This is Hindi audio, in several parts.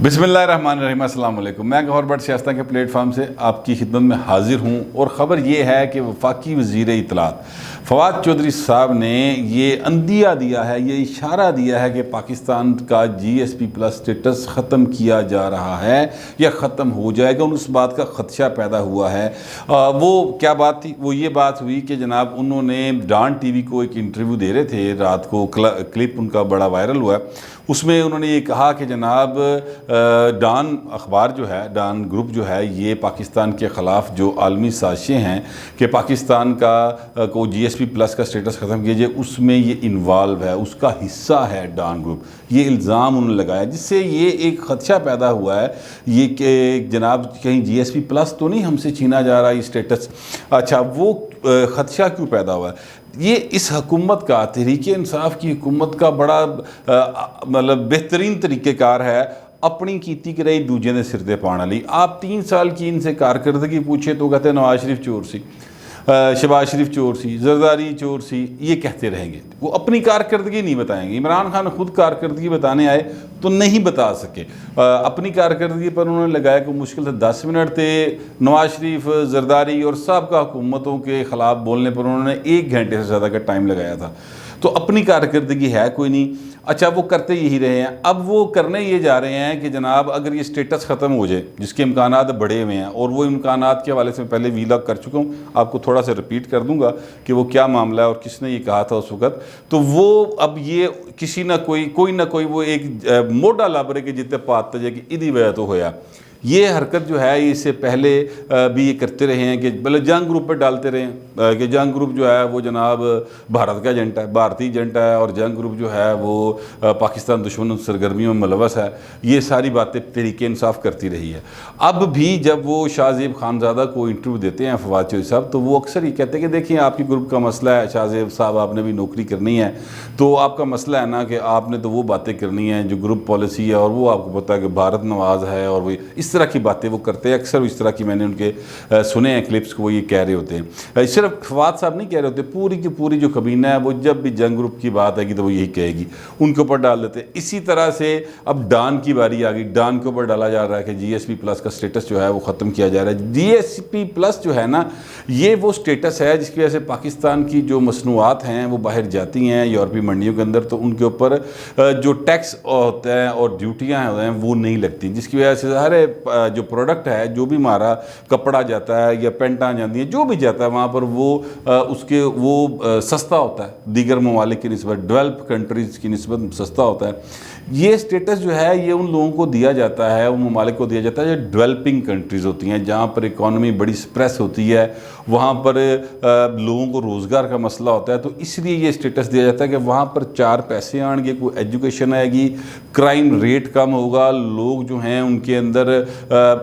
बिस्मिल्लाहिर्रहमानिर्रहीम, अस्सलाम वालेकुम। मैं गौहर भट्ट सियासत के प्लेटफार्म से आपकी खिदमत में हाजिर हूँ और ख़बर ये है कि वफाकी वज़ीर इत्तलात फवाद चौधरी साहब ने ये अंदिया दिया है, ये इशारा दिया है कि पाकिस्तान का GSP+ स्टेटस ख़त्म किया जा रहा है या ख़त्म हो जाएगा। उस बात का ख़दशा पैदा हुआ है। वो क्या बात थी? वो ये बात हुई कि जनाब उन्होंने डॉन TV को एक इंटरव्यू दे रहे थे, रात को क्लिप उनका बड़ा वायरल हुआ। उसमें उन्होंने ये कहा कि जनाब डॉन अखबार जो है, डॉन ग्रुप जो है, ये पाकिस्तान के ख़िलाफ़ जो आलमी साजिशें हैं कि पाकिस्तान को GSP+ का स्टेटस ख़त्म किया जाए, उसमें ये इन्वॉल्व है, उसका हिस्सा है डॉन ग्रुप। ये इल्ज़ाम उन्होंने लगाया, जिससे ये एक ख़दशा पैदा हुआ है ये कि जनाब कहीं GSP+ तो नहीं हमसे छीना जा रहा ये स्टेटस। अच्छा, वो ख़दशा क्यों पैदा हुआ है? ये इस हुकूमत का, तहरीक-ए-इंसाफ की हुकूमत का बड़ा मतलब बेहतरीन तरीक़ेकार है अपनी कीती कराई दूजे ने सिर ते पाने ली। आप 3 साल की इनसे कारकर्दगी पूछे तो कहते हैं नवाज शरीफ चोर सी, शहबाज शरीफ चोर सी, जरदारी चोर सी, ये कहते रहेंगे। वो अपनी कारकर्दगी नहीं बताएंगे। इमरान खान खुद कारकर्दगी बताने आए तो नहीं बता सके। अपनी कारकर्दगी पर उन्होंने लगाया कि मुश्किल से 10 मिनट थे। नवाज शरीफ, जरदारी और साबका हुकूमतों के ख़िलाफ़ बोलने पर उन्होंने 1 घंटे से ज़्यादा का टाइम लगाया था। तो अपनी कारकर्दगी है कोई नहीं। अच्छा, वो करते यही रहे हैं। अब वो करने ये जा रहे हैं कि जनाब अगर ये स्टेटस ख़त्म हो जाए, जिसके इम्कानात बढ़े हुए हैं, और वो इम्कानात के हवाले से मैं पहले वीलॉग कर चुका हूँ, आपको थोड़ा सा रिपीट कर दूंगा कि वो क्या मामला है और किसने ये कहा था उस वक़्त। तो वो अब ये किसी ना कोई वो एक मोटा लाबरे के जितने पाते जाए कि इदी वजह तो होया। ये हरकत जो है इससे पहले भी ये करते रहे हैं कि पहले जंग ग्रुप पर डालते रहे हैं कि जंग ग्रुप जो है वो जनाब भारत का एजेंडा है, भारतीय एजेंडा है, और जंग ग्रुप जो है वो पाकिस्तान दुश्मन सरगर्मियों में मुलवस है। ये सारी बातें तहरीक इंसाफ करती रही है। अब भी जब वो शाहजेब खानज़ादा को इंटरव्यू देते हैं फवाद चौधरी साहब, तो वो अक्सर ही कहते हैं कि देखिए आपकी ग्रुप का मसला है, शाहजेब साहब आपने भी नौकरी करनी है, तो आपका मसला है ना कि आपने तो वो बातें करनी है जो ग्रुप पॉलिसी है, और वो आपको पता है कि भारत नवाज है, और वो इस तरह की बातें वो करते हैं। अक्सर इस तरह की मैंने उनके सुने हैं क्लिप्स को, वो ये कह रहे होते हैं। सिर्फ फवाद साहब नहीं कह रहे होते, पूरी की पूरी जो कबीना है वो जब भी जंग ग्रुप की बात आएगी तो वो यही कहेगी, उनके ऊपर डाल देते हैं। इसी तरह से अब डॉन की बारी आ गई। डॉन के ऊपर डाला जा रहा है कि GSP+ का स्टेटस जो है वो ख़त्म किया जा रहा है। GSP+ जो है ना, ये वो स्टेटस है जिसकी वजह से पाकिस्तान की जो मसनूआत हैं वो बाहर जाती हैं यूरोपीय मंडियों के अंदर, तो उनके ऊपर जो टैक्स होता है और ड्यूटियाँ हैं वो नहीं लगती, जिसकी वजह से सारे जो प्रोडक्ट है, जो भी हमारा कपड़ा जाता है या पेंटा जाती हैं, जो भी जाता है वहाँ पर वो सस्ता होता है दीगर ममालिक की निस्बत, डेवलप कंट्रीज़ की निस्बत सस्ता होता है। ये स्टेटस जो है ये उन लोगों को दिया जाता है, उन ममालिक को दिया जाता है जो डेवलपिंग कंट्रीज़ होती हैं, जहाँ पर इकॉनमी बड़ी स्प्रेस होती है, वहाँ पर लोगों को रोज़गार का मसला होता है। तो इसलिए ये स्टेटस दिया जाता है कि वहाँ पर 4 पैसे आएंगे, कोई एजुकेशन आएगी, क्राइम रेट कम होगा, लोग जो हैं उनके अंदर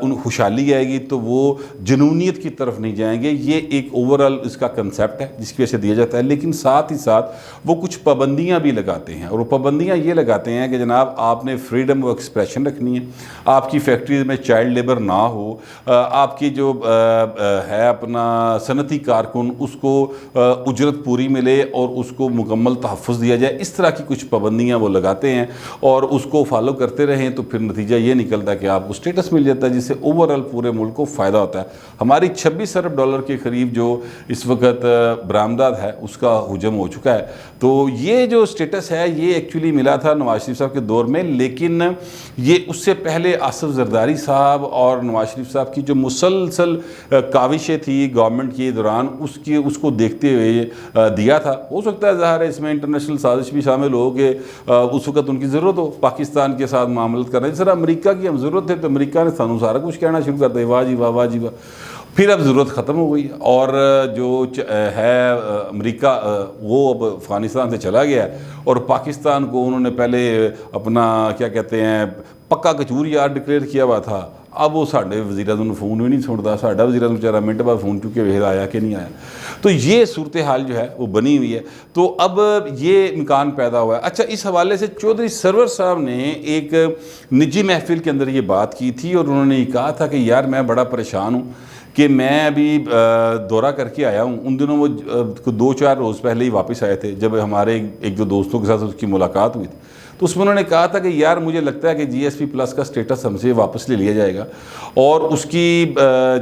उन खुशहाली आएगी, तो वो जुनूनियत की तरफ नहीं जाएंगे। ये एक ओवरऑल इसका कंसेप्ट है जिसकी वजह से दिया जाता है। लेकिन साथ ही साथ वो कुछ पाबंदियाँ भी लगाते हैं, और वो पाबंदियाँ ये लगाते हैं कि जनाब आपने फ्रीडम ऑफ एक्सप्रेशन रखनी है, आपकी फैक्ट्रीज में चाइल्ड लेबर ना हो, आपकी जो है अपना सनती कारकुन उसको उजरत पूरी मिले और उसको मुकम्मल तहफ़्फ़ुज़ दिया जाए। इस तरह की कुछ पाबंदियाँ वो लगाते हैं, और उसको फॉलो करते रहें तो फिर नतीजा ये निकलता है कि आपको स्टेटस मिल जाता है, जिससे ओवरऑल पूरे मुल्क को फ़ायदा होता है। हमारी 26 अरब डॉलर के करीब जो इस वक्त बरामदात है उसका हुजम हो चुका है। तो ये जो स्टेटस है ये एक्चुअली मिला था नवाज शरीफ साहब के दौर में, लेकिन ये उससे पहले आसिफ जरदारी साहब और नवाज शरीफ साहब की जो मुसलसल काविशें थी गवर्नमेंट के दौरान, उसको देखते हुए दिया था। हो सकता है ज़ाहिर है इसमें इंटरनेशनल साजिश भी शामिल हो कि उस वक्त उनकी ज़रूरत हो पाकिस्तान के साथ मामलत करने। जिस तरह अमरीका की हम ज़रूरत है तो अमरीका ने सानू सारा कुछ कहना शुरू कर दिया, वाह जी वाह, वाह जी वाह। फिर अब ज़रूरत ख़त्म हो गई, और जो है अमेरिका वो अब अफ़गानिस्तान से चला गया, और पाकिस्तान को उन्होंने पहले अपना क्या कहते हैं पक्का कचूर यार डिक्लेयर किया हुआ था। अब वो साढ़े वज़ीर-ए-आज़म फ़ोन भी नहीं सुनता, साढ़ा वज़ीर-ए-आज़म बेचारा मिनट बाद फ़ोन चुके वेद आया कि नहीं आया। तो ये सूरत हाल जो है वो बनी हुई है। तो अब ये इम्कान पैदा हुआ है। अच्छा, इस हवाले से चौधरी सरवर साहब ने एक निजी महफिल के अंदर ये बात की थी, और उन्होंने ये कहा था कि यार मैं बड़ा परेशान हूँ कि मैं अभी दौरा करके आया हूँ। उन दिनों वो 2-4 रोज़ पहले ही वापस आए थे, जब हमारे एक दो दोस्तों के साथ उसकी मुलाकात हुई थी। तो उसमें उन्होंने कहा था कि यार मुझे लगता है कि GSP प्लस का स्टेटस हमसे वापस ले लिया जाएगा, और उसकी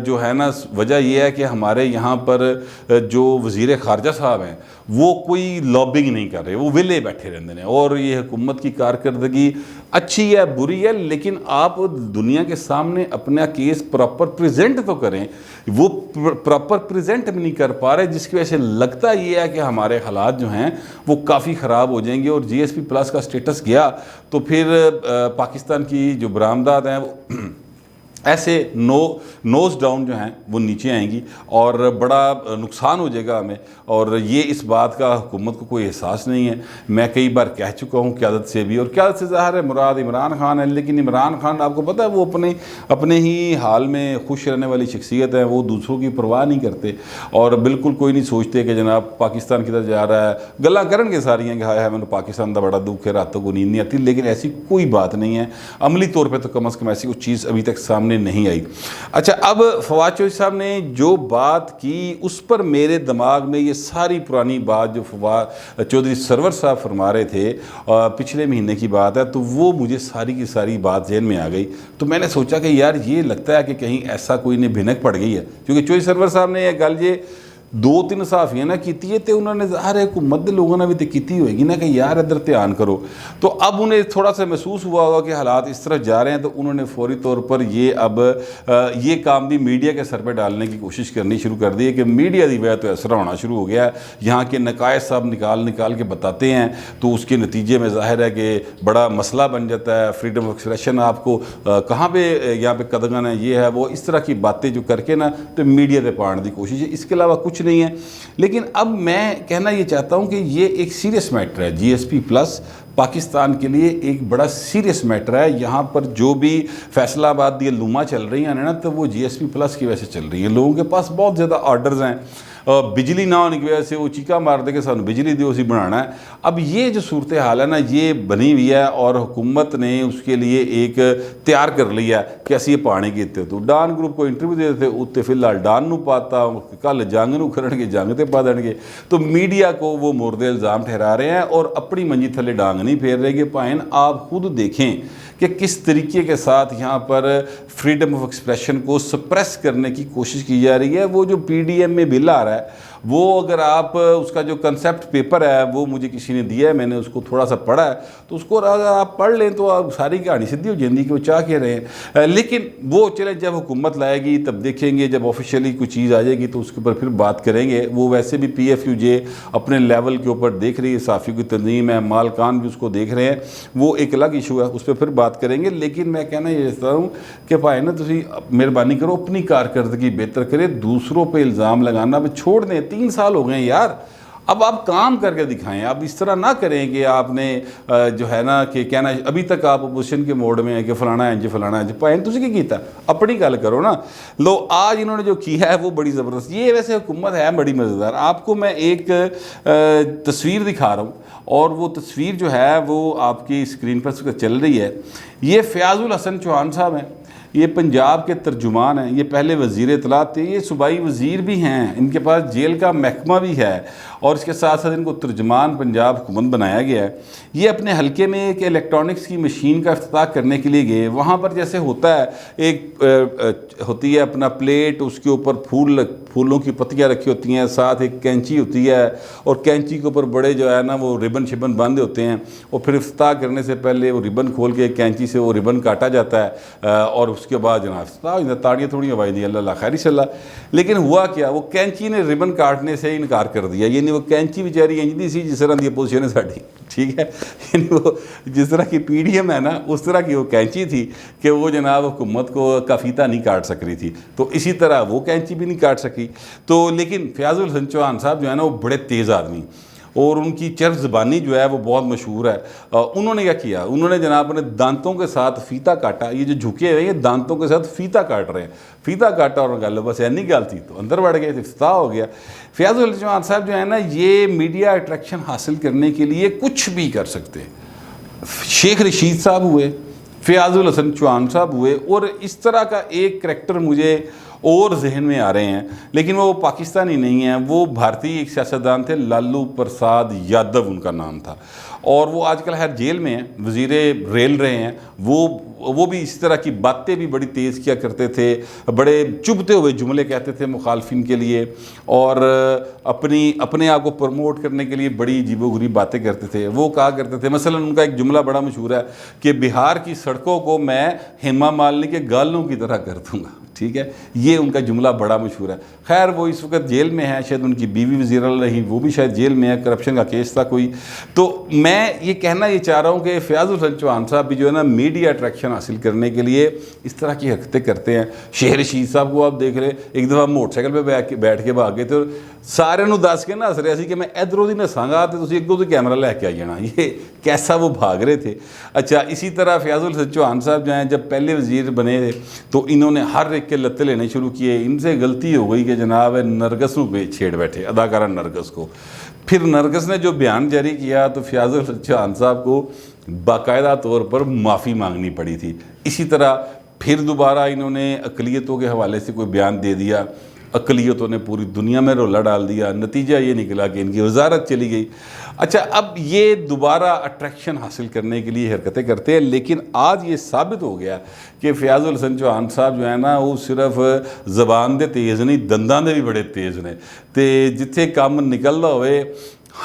जो है ना वजह यह है कि हमारे यहाँ पर जो वज़ीर ख़ारजा साहब हैं वो कोई लॉबिंग नहीं कर रहे, वो विले बैठे रहते हैं, और ये हुकूमत की कारकर्दगी अच्छी है बुरी है, लेकिन आप दुनिया के सामने अपना केस प्रॉपर प्रेजेंट तो करें। वो प्रॉपर प्रेजेंट भी नहीं कर पा रहे, जिसकी वजह से लगता ये है कि हमारे हालात जो हैं वो काफ़ी ख़राब हो जाएंगे, और GSP प्लस का स्टेटस गया तो फिर पाकिस्तान की जो बरामदात हैं वो ऐसे नोज़ डाउन जो हैं वो नीचे आएंगी, और बड़ा नुकसान हो जाएगा हमें। और ये इस बात का हुकूमत को कोई एहसास नहीं है। मैं कई बार कह चुका हूँ क़यादत से भी, और क़यादत से ज़ाहिर है मुराद इमरान खान है, लेकिन इमरान खान आपको पता है वो अपने ही हाल में खुश रहने वाली शख्सियत है, वो दूसरों की परवाह नहीं करते, और बिल्कुल कोई नहीं सोचते कि जनाब पाकिस्तान की तरफ जा रहा है। गल्लां करनगे सारियां कि हाय हाय मैंने पाकिस्तान का बड़ा दुख है, रातों को नींद नहीं आती, लेकिन ऐसी कोई बात नहीं है। अमली तौर पर तो कम अज़ कम ऐसी कोई चीज़ अभी तक सामने नहीं आई। अच्छा, अब फवाद चौधरी साहब ने जो बात की उस पर मेरे दिमाग में ये सारी पुरानी बात जो फवाद चौधरी सरवर साहब फरमा रहे थे पिछले महीने की बात है, तो वो मुझे सारी की सारी बात जहन में आ गई। तो मैंने सोचा कि यार ये लगता है कि कहीं ऐसा कोई ने भिनक पड़ गई है, क्योंकि चौधरी सरवर साहब ने यह गल जे 2-3 सहाफियां ना की है, तो उन्होंने ज़ाहिर है हुकूमत के लोगों ने भी तो की होगी ना कि यार इधर ध्यान करो। तो अब उन्हें थोड़ा सा महसूस हुआ होगा कि हालात इस तरफ जा रहे हैं, तो उन्होंने फौरी तौर पर ये अब ये काम भी मीडिया के सर पर डालने की कोशिश करनी शुरू कर दी है कि मीडिया की वजह तो असरा होना शुरू हो गया है। यहाँ के नकायस सब निकाल के बताते हैं, तो उसके नतीजे में ज़ाहिर है कि बड़ा मसला बन जाता है। फ्रीडम ऑफ एक्सप्रेशन आपको कहाँ पर यहाँ पर कदगन है, ये है वो, इस तरह की बातें जो करके ना तो मीडिया पर पाने की कोशिश है, इसके अलावा कुछ नहीं है। लेकिन अब मैं कहना ये चाहता हूं कि ये एक सीरियस मैटर है। GSP प्लस पाकिस्तान के लिए एक बड़ा सीरियस मैटर है। यहाँ पर जो भी फैसलाबाद ये लूमा चल रही हैं ना, तो वो GSP प्लस की वजह से चल रही है। लोगों के पास बहुत ज़्यादा ऑर्डर्स हैं, बिजली ना होने की वजह से वो चीका मार दे के सानू बिजली दो उसी बनाना है। अब ये जो सूरत हाल है ना, ये बनी हुई है, और हुकूमत ने उसके लिए एक तैयार कर लिया कि असी पानी कीते। तो डान ग्रुप को इंटरव्यू दे देते उत्ते फिलहाल डान नू पाता, कल जंग नू करनगे जंग ते पा देंगे। तो मीडिया को वो मुर्दे इल्ज़ाम ठहरा रहे हैं और अपनी मंजी थले डांग नहीं फेर रहे कि भाईन आप खुद देखें कि किस तरीके के साथ यहाँ पर फ्रीडम ऑफ एक्सप्रेशन को सप्रेस करने की कोशिश की जा रही है। वो जो PDM में बिल आ रहा है, वो अगर आप उसका जो कंसेप्ट पेपर है वो मुझे किसी ने दिया है, मैंने उसको थोड़ा सा पढ़ा है, तो उसको अगर आप पढ़ लें तो आप सारी कहानी सीधी हो जाएगी कि वो चाह के रहे हैं। लेकिन वो चले जब हुकूमत लाएगी तब देखेंगे, जब ऑफिशियली कोई चीज़ आ जाएगी तो उसके ऊपर फिर बात करेंगे। वो वैसे भी PFUJ अपने लेवल के ऊपर देख रही है, साफ़ी की तंजीम है, मालकान भी उसको देख रहे हैं, वो एक अलग इशू है, उस पर फिर बात करेंगे। लेकिन मैं कहना ये चाहता हूँ कि भाई ना तुम मेहरबानी करो अपनी कारकर्दगी बेहतर करें, दूसरों पर इल्ज़ाम लगाना भी छोड़ दें। 3 साल हो गए यार, अब आप काम करके दिखाएं। आप इस तरह ना करें कि आपने जो है ना कि कहना अभी तक आप अपोजिशन के मोड में है कि फलाना है जी फलाना है जी, भाई तुझे क्या किया, अपनी गल करो ना। लो आज इन्होंने जो किया है वो बड़ी ज़बरदस्त, ये वैसे हुकूमत है बड़ी मज़ेदार। आपको मैं एक तस्वीर दिखा रहा हूँ, और वो तस्वीर जो है वो आपकी स्क्रीन पर चल रही है। ये फ़याज़ुल हसन चौहान साहब हैं, ये पंजाब के तर्जुमान हैं, ये पहले वज़ीर इत्तलात थे, ये सूबाई वज़ीर भी हैं, इनके पास जेल का महकमा भी है, और इसके साथ साथ इनको तर्जुमान पंजाब हुकूमत बनाया गया है। ये अपने हलके में एक इलेक्ट्रॉनिक्स की मशीन का इफ्तिताह करने के लिए गए। वहाँ पर जैसे होता है एक होती है अपना प्लेट, उसके ऊपर फूलों की पत्तियाँ रखी होती हैं, साथ एक कैंची होती है, और कैंची के ऊपर बड़े जो है ना वो रिबन शिबन बंधे होते हैं, और फिर इफ्तिताह करने से पहले वो रिबन खोल के कैंची से वो रिबन काटा जाता है, और उसके बाद जनाब ताड़ियाँ थोड़ी आवाज़ दी अल्लाह खैर सल्ला। लेकिन हुआ क्या, वो कैंची ने रिबन काटने से इनकार कर दिया। यानी वो कैंची बेचारी इंजदी सी जिस तरह की पोजीशन है साड़ी, ठीक है, यानी वो जिस तरह की PDM है ना उस तरह की वो कैंची थी कि वो जनाब हुकूमत को का फीता नहीं काट सक रही थी, तो इसी तरह वो कैंची भी नहीं काट सकी। तो लेकिन फ़याज़ुल हसन चौहान साहब जो है ना वो बड़े तेज़ आदमी, और उनकी चर्फ ज़बानी जो है वो बहुत मशहूर है। उन्होंने क्या किया, उन्होंने जनाब अपने दांतों के साथ फ़ीता काटा। ये जो झुके हुए हैं दांतों के साथ फ़ीता काट रहे हैं, फ़ीता काटा और गल बस ऐनी गल थी, तो अंदर बढ़ गए, इफ्तिताह हो गया। फ़याज़ुल हसन चौहान साहब जो है ना ये मीडिया अट्रैक्शन हासिल करने के लिए कुछ भी कर सकते हैं। शेख रशीद साहब हुए, फ़याज़ुल हसन चौहान साहब हुए, और इस तरह का एक करैक्टर मुझे और जहन में आ रहे हैं, लेकिन वो पाकिस्तानी नहीं हैं, वो भारतीय एक सियासतदान थे, लालू प्रसाद यादव उनका नाम था, और वो आजकल हर जेल में हैं, वज़ीरे रेल रहे हैं। वो भी इस तरह की बातें भी बड़ी तेज़ किया करते थे, बड़े चुभते हुए जुमले कहते थे मुखालफिन के लिए, और अपने आप को प्रमोट करने के लिए बड़ी अजीबोगरीब बातें करते थे। वो कहा करते थे, मसलन उनका एक जुमला बड़ा मशहूर है कि बिहार की सड़कों को मैं हेमा मालिनी के गालों की तरह कर दूँगा, ठीक है, ये उनका जुमला बड़ा मशहूर है। खैर वो इस वक्त जेल में है, शायद उनकी बीवी वज़ीर रही, वो भी शायद जेल में है, करप्शन का केस था कोई। तो मैं ये कहना ये चाह रहा हूँ कि फ़याज़ुल हसन चौहान साहब भी जो है ना मीडिया अट्रैक्शन हासिल करने के लिए इस तरह की हरकतें करते हैं। शेर रशीद साहब को आप देख रहे, एक दफ़ा मोटरसाइकिल पर बैठ के भाग गए थे और सारे नू दस के ना हस रहे कि मैं इधरों दी नसांगा तो तुसीं अग्गों तो कैमरा लैके आई जाना, ये कैसा वो भाग रहे थे। अच्छा, इसी तरह फ़याज़ुल हसन चौहान साहब जो हैं जब पहले वज़ीर बने तो इन्होंने हर एक के लत्ते लेने शुरू किए। इनसे गलती हो गई कि जनाब नरगस को छेड़ बैठे, अदाकारा नरगस को। फिर नरगस ने जो बयान जारी किया तो फ़याज़ुल हसन चौहान साहब को बाकायदा तौर पर माफ़ी मांगनी पड़ी थी। इसी तरह फिर दोबारा इन्होंने अक़लियतों के हवाले से कोई बयान दे दिया, अक़लियतों ने पूरी दुनिया में रोला डाल दिया, नतीजा ये निकला कि इनकी वजारत चली गई। अच्छा, अब ये दोबारा अट्रैक्शन हासिल करने के लिए हरकतें करते हैं, लेकिन आज ये साबित हो गया कि फ़याज़ुल हसन चौहान साहब जो है ना वो सिर्फ ज़बान दे तेज़ नहीं, दंदां दे भी बड़े तेज़ ने, ते जिथे काम निकलदा होवे,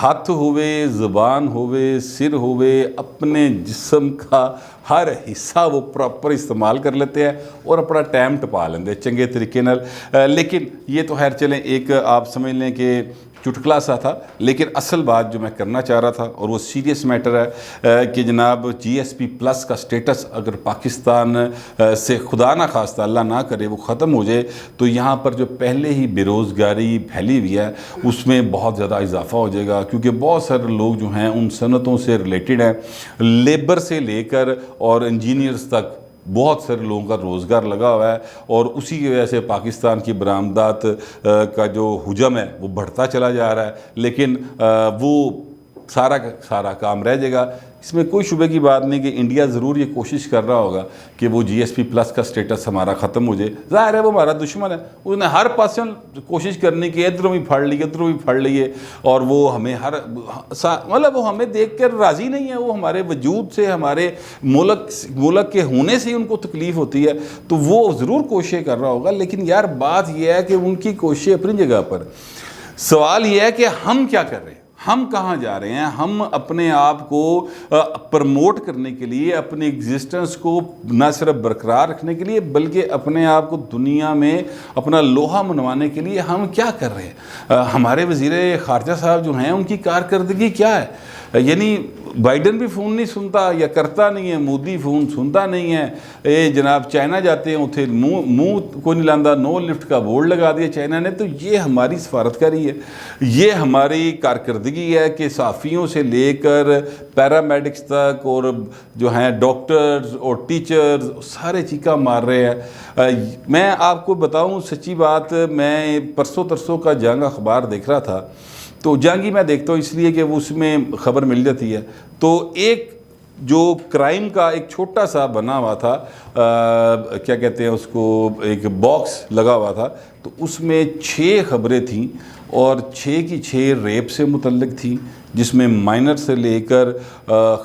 हथ होवे, ज़बान होवे, सिर होवे, अपने जिस्म का हर हिस्सा वो प्रॉपर इस्तेमाल कर लेते हैं और अपना टाइम टपा लेंगे चंगे तरीके नाल। लेकिन ये तो खैर चलें, एक आप समझ लें कि चुटकला सा था, लेकिन असल बात जो मैं करना चाह रहा था और वो सीरियस मैटर है कि जनाब GSP+ का स्टेटस अगर पाकिस्तान से खुदा ना खास्ता अल्लाह ना करे वो ख़त्म हो जाए तो यहाँ पर जो पहले ही बेरोज़गारी फैली हुई है उसमें बहुत ज़्यादा इजाफा हो जाएगा, क्योंकि बहुत सारे लोग जो हैं उन सनतों से रिलेटेड हैं, लेबर से लेकर और इंजीनियर्स तक बहुत सारे लोगों का रोज़गार लगा हुआ है, और उसी की वजह से पाकिस्तान की बरामदात का जो हुजम है वो बढ़ता चला जा रहा है। लेकिन वो सारा का सारा काम रह जाएगा। इसमें कोई शुबे की बात नहीं कि इंडिया ज़रूर ये कोशिश कर रहा होगा कि वो GSP+ का स्टेटस हमारा ख़त्म हो जाए। ज़ाहिर है वो हमारा दुश्मन है, उसने हर पास कोशिश करने की, इधरों भी फाड़ लिए, इधरों भी फाड़ लिए, और वो हमें मतलब वो हमें देख कर राज़ी नहीं है, वो हमारे वजूद से, हमारे मुल्क के होने से ही उनको तकलीफ़ होती है, तो वो ज़रूर कोशिशें कर रहा होगा। लेकिन यार बात यह है कि उनकी कोशिशें अपनी जगह पर, सवाल यह है कि हम क्या कर रहे हैं, हम कहाँ जा रहे हैं। हम अपने आप को प्रमोट करने के लिए, अपने एग्जिस्टेंस को न सिर्फ बरकरार रखने के लिए बल्कि अपने आप को दुनिया में अपना लोहा मनवाने के लिए हम क्या कर रहे हैं। हमारे वज़ीर ख़ारजा साहब जो हैं उनकी कारकर्दगी क्या है, यानी बाइडन भी फ़ोन नहीं सुनता या करता नहीं है, मोदी फ़ोन सुनता नहीं है, ये जनाब चाइना जाते हैं उथे मुँह को नहीं लांदा, नो लिफ्ट का बोर्ड लगा दिया चाइना ने। तो ये हमारी सफारतकारी है, ये हमारी कारकर्दगी है कि साफ़ियों से लेकर पैरामेडिक्स तक और जो हैं डॉक्टर्स और टीचर्स सारे चीखा मार रहे हैं। मैं आपको बताऊँ सच्ची बात, मैं परसों तरसों का जंग अखबार देख रहा था, तो जंगी मैं देखता हूँ इसलिए कि वो उसमें ख़बर मिल जाती है। तो एक जो क्राइम का एक छोटा सा बना हुआ था, क्या कहते हैं उसको, एक बॉक्स लगा हुआ था, तो उसमें 6 ख़बरें थीं और 6 की 6 रेप से मुतल्लिक थी, जिसमें माइनर से लेकर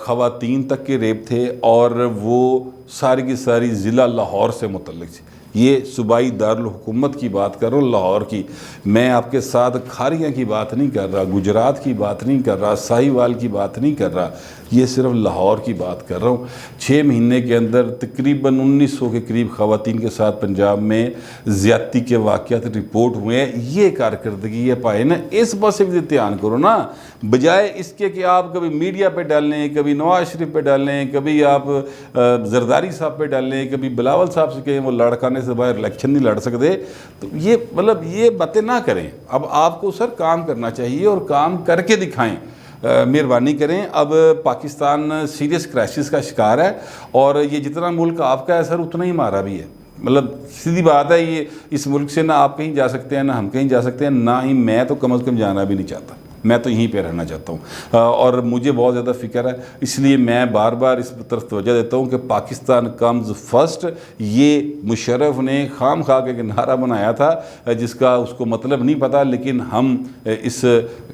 ख़वातीन तक के रेप थे, और वो सारी की सारी ज़िला लाहौर से मुतल्लिक थी। ये सूबाई दारुल हुकूमत की बात कर रहा हूँ, लाहौर की। मैं आपके साथ खारियाँ की बात नहीं कर रहा, गुजरात की बात नहीं कर रहा, साहिवाल की बात नहीं कर रहा, ये सिर्फ लाहौर की बात कर रहा हूँ। 6 महीने के अंदर तकरीबन 1900 के करीब ख़वातीन के साथ पंजाब में ज़्यादती के वाक़यात रिपोर्ट हुए हैं। ये कारकर्दगी है पाए ना, इस बात से भी ध्यान करो ना, बजाय इसके कि आप कभी मीडिया पे डालें, कभी नवाज शरीफ पे डालें, कभी आप जरदारी साहब पे डालें, कभी बिलावल साहब से कहें वो लड़काने से बाहर इलेक्शन नहीं लड़ सकते। तो ये मतलब ये बातें ना करें। अब आपको सर काम करना चाहिए और काम करके दिखाएं, मेहरबानी करें। अब पाकिस्तान सीरियस क्राइसिस का शिकार है और ये जितना मुल्क आपका है सर उतना ही हमारा भी है। मतलब सीधी बात है, ये इस मुल्क से ना आप कहीं जा सकते हैं, ना हम कहीं जा सकते हैं, ना ही मैं तो कम अज़ कम जाना भी नहीं चाहता। मैं तो यहीं पे रहना चाहता हूँ। और मुझे बहुत ज़्यादा फ़िक्र है, इसलिए मैं बार बार इस तरफ तवज्जो देता हूँ कि पाकिस्तान कम्स फर्स्ट। ये मुशर्रफ ने खाम खा के एक नारा बनाया था जिसका उसको मतलब नहीं पता, लेकिन हम इस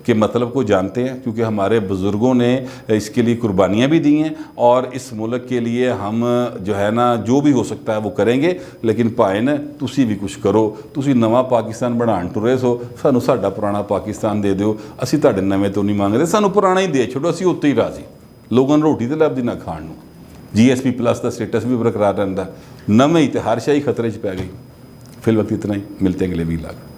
के मतलब को जानते हैं क्योंकि हमारे बुज़ुर्गों ने इसके लिए कुर्बानियाँ भी दी हैं और इस मुल्क के लिए हम जो है ना जो भी हो सकता है वो करेंगे। लेकिन भाई ने तुसी भी कुछ करो, तुसी नवा पाकिस्तान बनाने टुरे सो, सानू साडा पुराना पाकिस्तान दे दिओ, असी तुहाडे नवें तो नहीं मंगदे, सानू पुराना ही दे छड्डो, असी उत्ते ही राजी। लोगों ने रोटी तो लभदी ना खाण नूं, GSP प्लस का स्टेटस भी बरकरार रहता, नवें ही तो हर शाही खतरे च पै गई। फिलहाल इतना ही, मिलते हैं अगले वीलॉग।